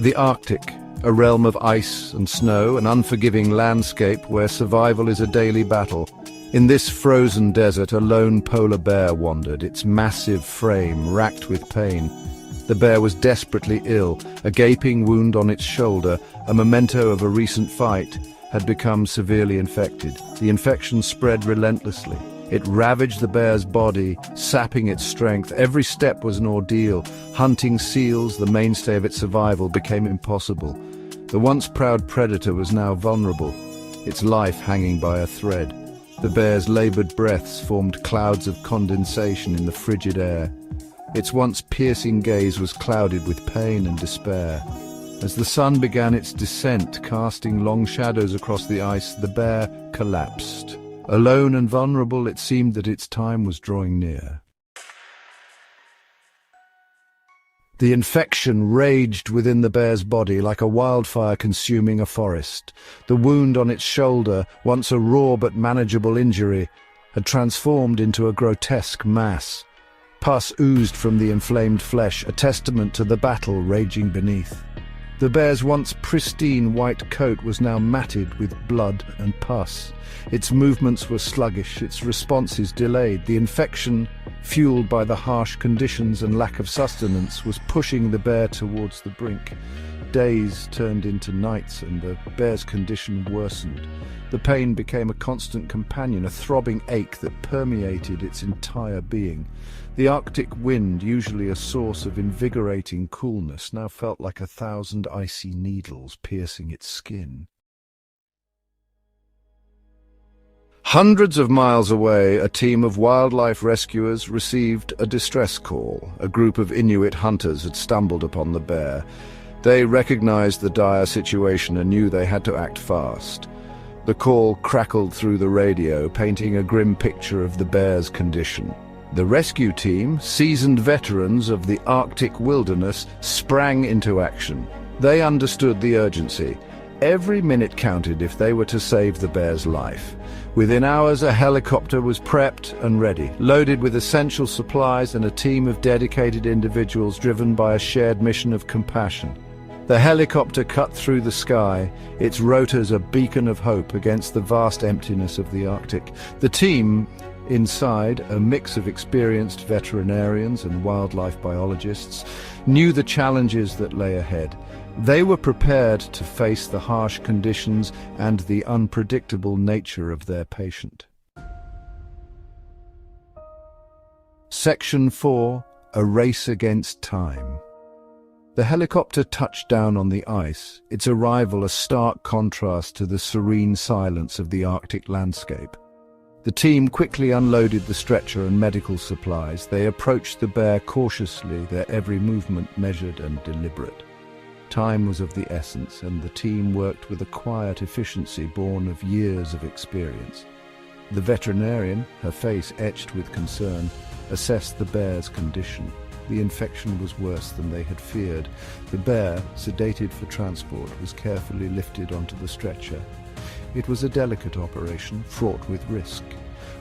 The Arctic, a realm of ice and snow, an unforgiving landscape where survival is a daily battle. In this frozen desert, a lone polar bear wandered, its massive frame racked with pain. The bear was desperately ill. A gaping wound on its shoulder, a memento of a recent fight, had become severely infected. The infection spread relentlessly. It ravaged the bear's body, sapping its strength. Every step was an ordeal. Hunting seals, the mainstay of its survival, became impossible. The once proud predator was now vulnerable, its life hanging by a thread. The bear's labored breaths formed clouds of condensation in the frigid air. Its once piercing gaze was clouded with pain and despair. As the sun began its descent, casting long shadows across the ice, the bear collapsed. Alone and vulnerable, it seemed that its time was drawing near. The infection raged within the bear's body like a wildfire consuming a forest. The wound on its shoulder, once a raw but manageable injury, had transformed into a grotesque mass. Pus oozed from the inflamed flesh, a testament to the battle raging beneath. The bear's once pristine white coat was now matted with blood and pus. Its movements were sluggish, its responses delayed. The infection, fueled by the harsh conditions and lack of sustenance, was pushing the bear towards the brink. Days turned into nights and the bear's condition worsened. The pain became a constant companion, a throbbing ache that permeated its entire being. The Arctic wind, usually a source of invigorating coolness, now felt like 1,000 icy needles piercing its skin. Hundreds of miles away, a team of wildlife rescuers received a distress call. A group of Inuit hunters had stumbled upon the bear. They recognized the dire situation and knew they had to act fast. The call crackled through the radio, painting a grim picture of the bear's condition. The rescue team, seasoned veterans of the Arctic wilderness, sprang into action. They understood the urgency. Every minute counted if they were to save the bear's life. Within hours, a helicopter was prepped and ready, loaded with essential supplies and a team of dedicated individuals driven by a shared mission of compassion. The helicopter cut through the sky, its rotors a beacon of hope against the vast emptiness of the Arctic. The team, inside, a mix of experienced veterinarians and wildlife biologists, knew the challenges that lay ahead. They were prepared to face the harsh conditions and the unpredictable nature of their patient. Section 4. A Race Against Time. The helicopter touched down on the ice, its arrival a stark contrast to the serene silence of the Arctic landscape. The team quickly unloaded the stretcher and medical supplies. They approached the bear cautiously, their every movement measured and deliberate. Time was of the essence, and the team worked with a quiet efficiency born of years of experience. The veterinarian, her face etched with concern, assessed the bear's condition. The infection was worse than they had feared. The bear, sedated for transport, was carefully lifted onto the stretcher. It was a delicate operation, fraught with risk.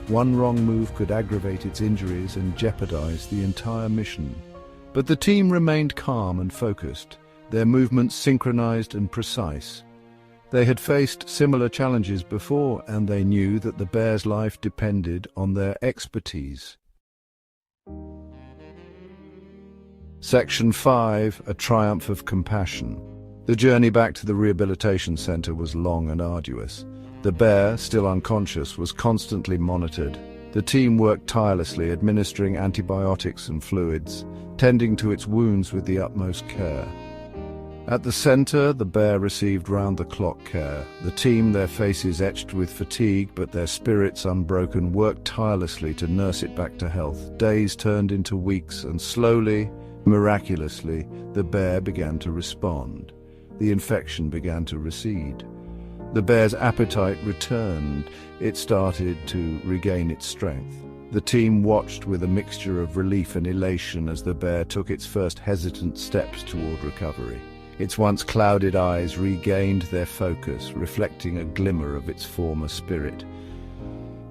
One wrong move could aggravate its injuries and jeopardize the entire mission. But the team remained calm and focused, their movements synchronized and precise. They had faced similar challenges before, and they knew that the bear's life depended on their expertise. Section 5. A Triumph of Compassion. The journey back to the rehabilitation center was long and arduous. The bear, still unconscious, was constantly monitored. The team worked tirelessly, administering antibiotics and fluids, tending to its wounds with the utmost care. At the center, the bear received round-the-clock care. The team, their faces etched with fatigue but their spirits unbroken, worked tirelessly to nurse it back to health. Days turned into weeks, and slowly, miraculously, the bear began to respond. The infection began to recede. The bear's appetite returned. It started to regain its strength. The team watched with a mixture of relief and elation as the bear took its first hesitant steps toward recovery. Its once clouded eyes regained their focus, reflecting a glimmer of its former spirit.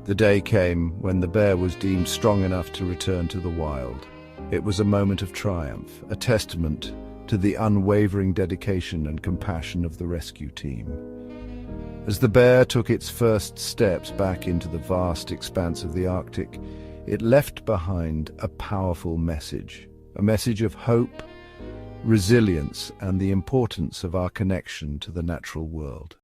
The day came when the bear was deemed strong enough to return to the wild. It was a moment of triumph, a testament to the unwavering dedication and compassion of the rescue team. As the bear took its first steps back into the vast expanse of the Arctic, it left behind a powerful message, a message of hope, resilience, and the importance of our connection to the natural world.